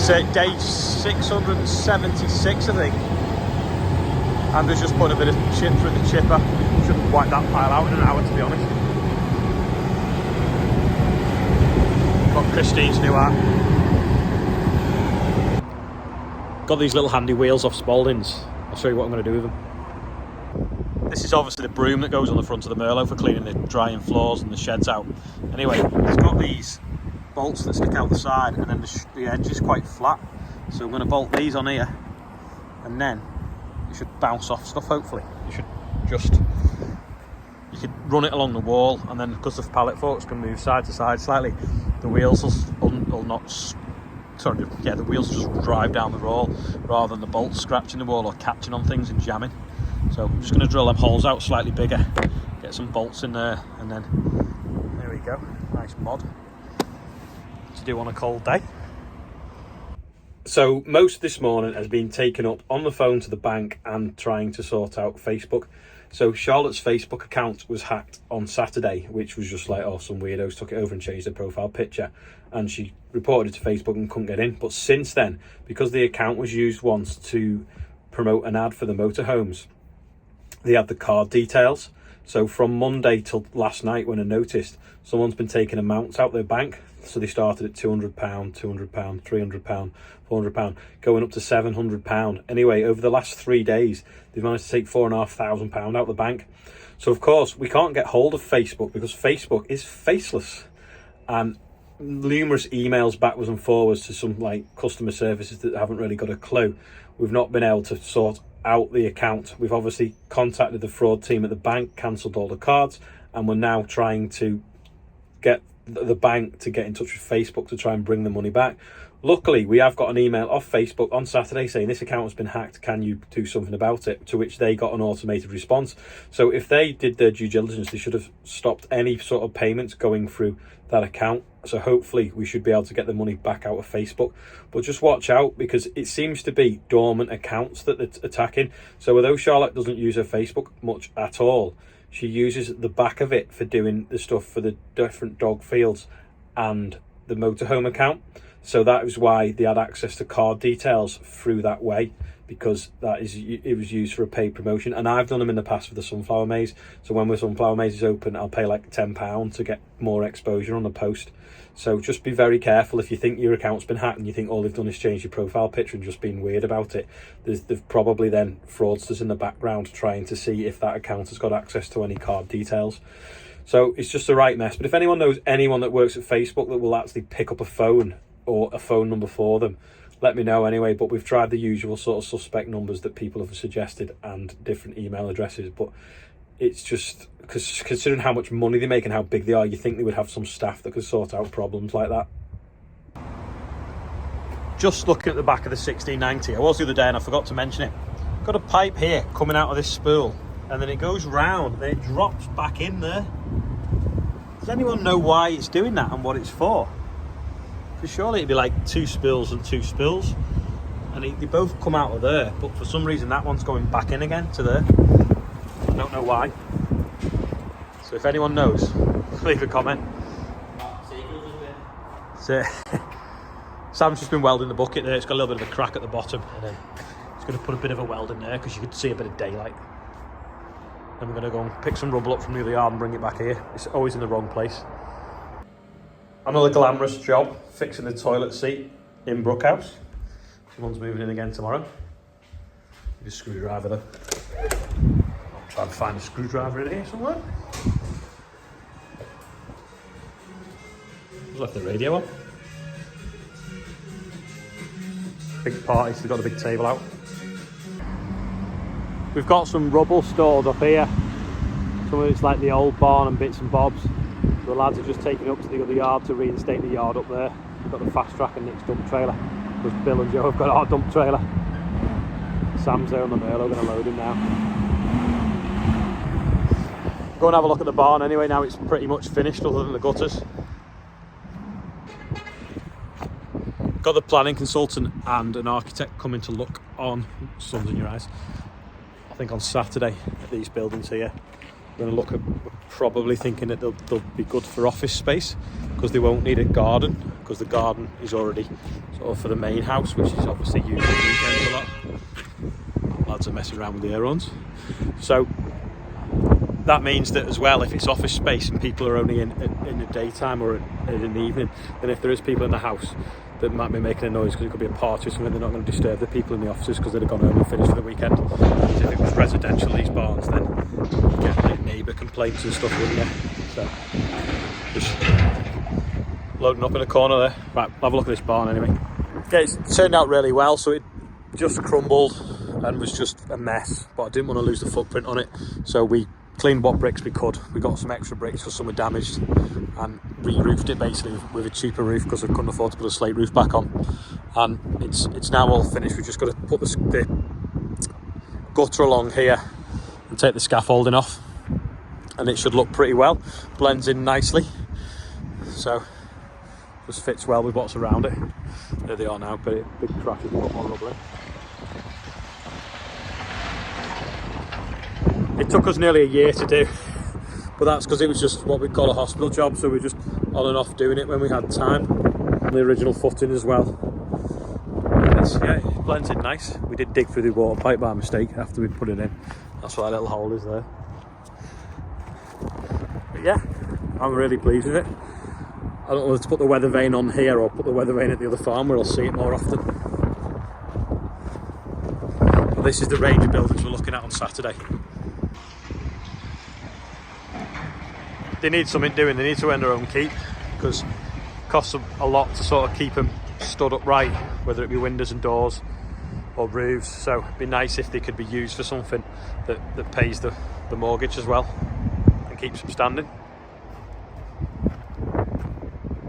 It's day 676, I think. Andrew's just put a bit of chip through the chipper. Shouldn't wipe that pile out in an hour, to be honest. Got Christine's new hat. Got these little handy wheels off Spalding's. I'll show you what I'm going to do with them. This is obviously the broom that goes on the front of the Merlot for cleaning the drying floors and the sheds out. Anyway, it's got these bolts that stick out the side, and then the edge is quite flat. So I'm going to bolt these on here, and then it should bounce off stuff, hopefully. You could run it along the wall, and then because the pallet forks can move side to side slightly, the wheels will not... Sorry, yeah, the wheels just drive down the roll rather than the bolts scratching the wall or catching on things and jamming. So I'm just going to drill them holes out slightly bigger, get some bolts in there, and then there we go. Nice mod to do on a cold day. So most of this morning has been taken up on the phone to the bank and trying to sort out Facebook. So Charlotte's Facebook account was hacked on Saturday, which was just like, oh, some weirdos took it over and changed their profile picture, and she reported it to Facebook and couldn't get in. But since then, because the account was used once to promote an ad for the motorhomes, they had the card details. So from Monday till last night, when I noticed someone's been taking amounts out their bank, so they started at £200, £200, £300, £400, going up to £700. Anyway, over the last 3 days, they've managed to take £4,500 out of the bank. So of course, we can't get hold of Facebook because Facebook is faceless. And numerous emails backwards and forwards to some like customer services that haven't really got a clue. We've not been able to sort out the account. We've obviously contacted the fraud team at the bank, cancelled all the cards, and we're now trying to get the bank to get in touch with Facebook to try and bring the money back. Luckily, we have got an email off Facebook on Saturday saying this account has been hacked, can you do something about it? To which they got an automated response. So if they did their due diligence, they should have stopped any sort of payments going through that account. So hopefully we should be able to get the money back out of Facebook. But just watch out, because it seems to be dormant accounts that they're attacking. So although Charlotte doesn't use her Facebook much at all, she uses the back of it for doing the stuff for the different dog fields and the motorhome account. So that is why they had access to card details through that way, because it was used for a paid promotion. And I've done them in the past for the Sunflower Maze. So when the Sunflower Maze is open, I'll pay like £10 to get more exposure on the post. So just be very careful if you think your account's been hacked and you think all they've done is change your profile picture and just been weird about it. There's probably then fraudsters in the background trying to see if that account has got access to any card details. So it's just a right mess. But if anyone knows anyone that works at Facebook that will actually pick up a phone or a phone number for them, let me know anyway. But we've tried the usual sort of suspect numbers that people have suggested and different email addresses, but it's just, because considering how much money they make and how big they are, you think they would have some staff that could sort out problems like that. Just looking at the back of the 1690, I was the other day and I forgot to mention it. Got a pipe here coming out of this spool, and then it goes round and it drops back in there. Does anyone know why it's doing that and what it's for? Because surely it'd be like two spills and two spills, and they both come out of there, but for some reason that one's going back in again to there. I don't know why. So if anyone knows, leave a comment. So, Sam's just been welding the bucket there. It's got a little bit of a crack at the bottom, and then he's going to put a bit of a weld in there because you could see a bit of daylight. Then we're going to go and pick some rubble up from the other yard and bring it back here. It's always in the wrong place. Another glamorous job, fixing the toilet seat in Brookhouse. Someone's moving in again tomorrow. Need a screwdriver though. I'll try and find a screwdriver in here somewhere. Just left the radio on. Big party, so we've got the big table out. We've got some rubble stored up here. Some of it's like the old barn and bits and bobs. The lads are just taking it up to the other yard to reinstate the yard up there. We've got the fast track and Nick's dump trailer, because Bill and Joe have got our dump trailer. Sam's there on the Merlot, going to load him now. Go and have a look at the barn anyway. Now it's pretty much finished other than the gutters. Got the planning consultant and an architect coming to look on, sun's in your eyes, I think on Saturday at these buildings here. We're going to look at, we're probably thinking that they'll be good for office space because they won't need a garden because the garden is already sort of for the main house, which is obviously used on weekends a lot. Lads are messing around with the air runs. So that means that as well, if it's office space and people are only in the daytime or in the evening, then if there is people in the house that might be making a noise because it could be a party or something, they're not going to disturb the people in the offices because they'd have gone home and finished for the weekend. Whereas if it was residential, these barns, then you get like neighbour complaints and stuff, wouldn't you? So just loading up in a corner there. Right, have a look at this barn anyway. Yeah, it's turned out really well. So it just crumbled and was just a mess, but I didn't want to lose the footprint on it, so we cleaned what bricks we could. We got some extra bricks because some were damaged and re-roofed it basically with a cheaper roof because I couldn't afford to put a slate roof back on. And it's now all finished. We've just got to put the gutter along here and take the scaffolding off, and it should look pretty well. Blends in nicely, so just fits well with what's around it. There they are now, but big crashes, put more rubber in. It took us nearly a year to do, but that's because it was just what we call a hospital job, so we're just on and off doing it when we had time. The original footing as well. Yeah, it blends in nice. We did dig through the water pipe by mistake after we put it in. That's why that little hole is there. But yeah, I'm really pleased with it. I don't know whether to put the weather vane on here or put the weather vane at the other farm where I'll see it more often. But this is the range of buildings we're looking at on Saturday. They need something doing. They need to earn their own keep because it costs them a lot to sort of keep them stood upright, whether it be windows and doors or roofs. So it'd be nice if they could be used for something that pays the mortgage as well and keeps them standing.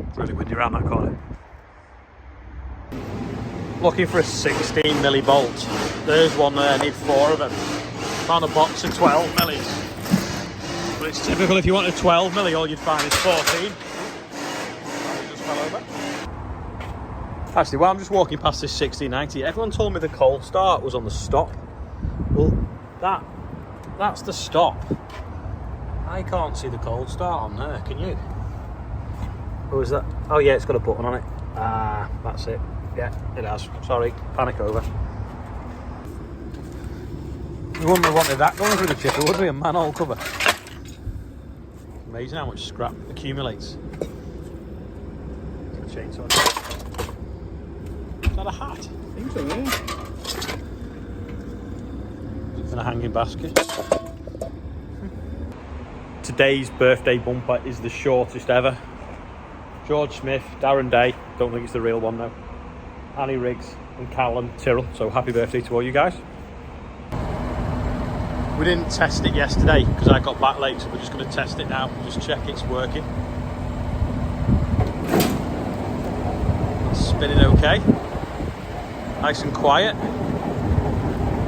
It's really windy around that corner. Looking for a 16 milli bolt. There's one there. I need 4 of them. Found a box of 12 millis. But it's typical, if you want a 12 milli, all you'd find is 14. It just fell over. Actually, while I'm just walking past this 1690, everyone told me the cold start was on the stop. Well, that's the stop. I can't see the cold start on there, can you? Or is that? Oh yeah, it's got a button on it. Ah, that's it. Yeah, it has. Sorry, panic over. We wouldn't have wanted that going through the chipper, would we? A manhole cover. Amazing how much scrap accumulates. Chainsaw. Is that a hat? I think so, yeah. In a hanging basket. Today's birthday bumper is the shortest ever. George Smith, Darren Day, don't think it's the real one though. Annie Riggs and Callum Tyrrell. So happy birthday to all you guys. We didn't test it yesterday because I got back late, so we're just going to test it now and just check it's working. It's spinning okay. Nice and quiet.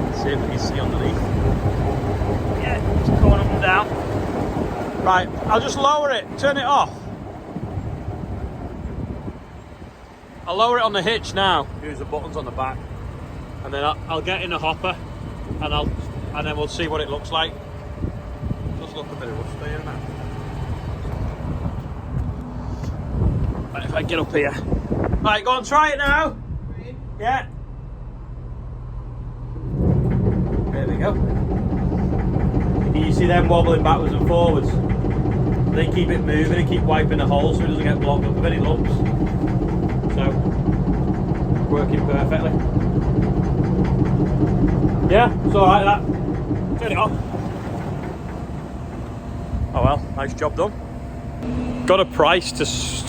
Let's see if we can see underneath. Yeah, it's going up and down. Right, I'll just lower it, turn it off. I'll lower it on the hitch now. Use the buttons on the back. And then I'll get in a hopper and then we'll see what it looks like. Does look a bit rough there now. Right, if I get up here. Right, go on, try it now. Yeah. There we go. You see them wobbling backwards and forwards. They keep it moving and keep wiping the hole so it doesn't get blocked up with any lumps. So, working perfectly. Yeah, it's alright that. Turn it off. Oh well, nice job done. Got a price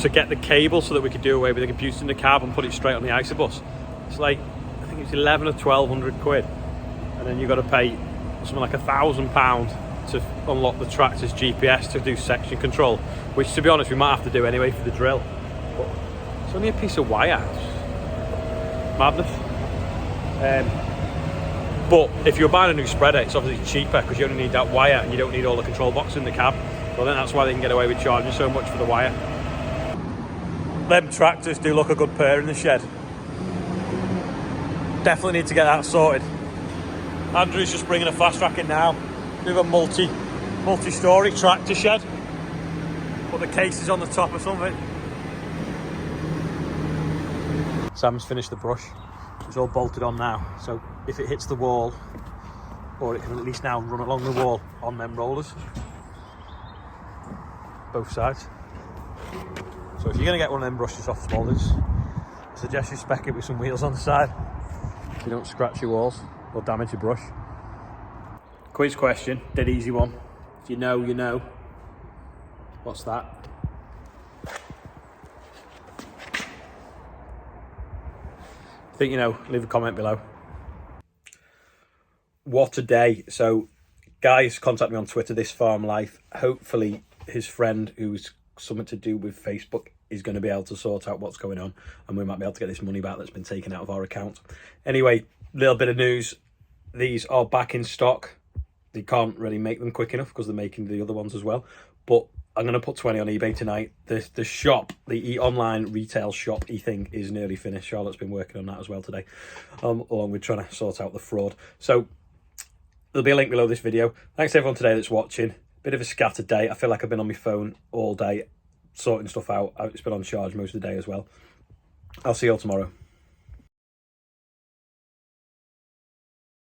to get the cable so that we could do away with the computer in the cab and put it straight on the Isobus. It's like, I think it's 11 or 1200 quid. And then you've got to pay something like £1,000 to unlock the tractor's GPS to do section control, which to be honest we might have to do anyway for the drill. But it's only a piece of wire. Madness. But if you're buying a new spreader, it's obviously cheaper because you only need that wire and you don't need all the control box in the cab. So I think that's why they can get away with charging so much for the wire. Them tractors do look a good pair in the shed. Definitely need to get that sorted. Andrew's just bringing a fast rack in now. We have a multi-storey tractor shed. Put the cases on the top or something. Sam's finished the brush. It's all bolted on now, so if it hits the wall, or it can at least now run along the wall on them rollers, both sides. So if you're going to get one of them brushes off Spalding's, I suggest you spec it with some wheels on the side so you don't scratch your walls or damage your brush. Quiz question, dead easy one. If you know, you know. What's that? Think you know, leave a comment below. What a day. So guys contact me on Twitter, This Farm Life. Hopefully his friend who's something to do with Facebook is going to be able to sort out what's going on, and we might be able to get this money back that's been taken out of our account. Anyway, little bit of news. These are back in stock. They can't really make them quick enough because they're making the other ones as well. But I'm going to put 20 on eBay tonight. The shop, the online retail shop thing is nearly finished. Charlotte's been working on that as well today, along with trying to sort out the fraud. So there'll be a link below this video. Thanks to everyone today that's watching. Bit of a scattered day. I feel like I've been on my phone all day sorting stuff out. It's been on charge most of the day as well. I'll see you all tomorrow.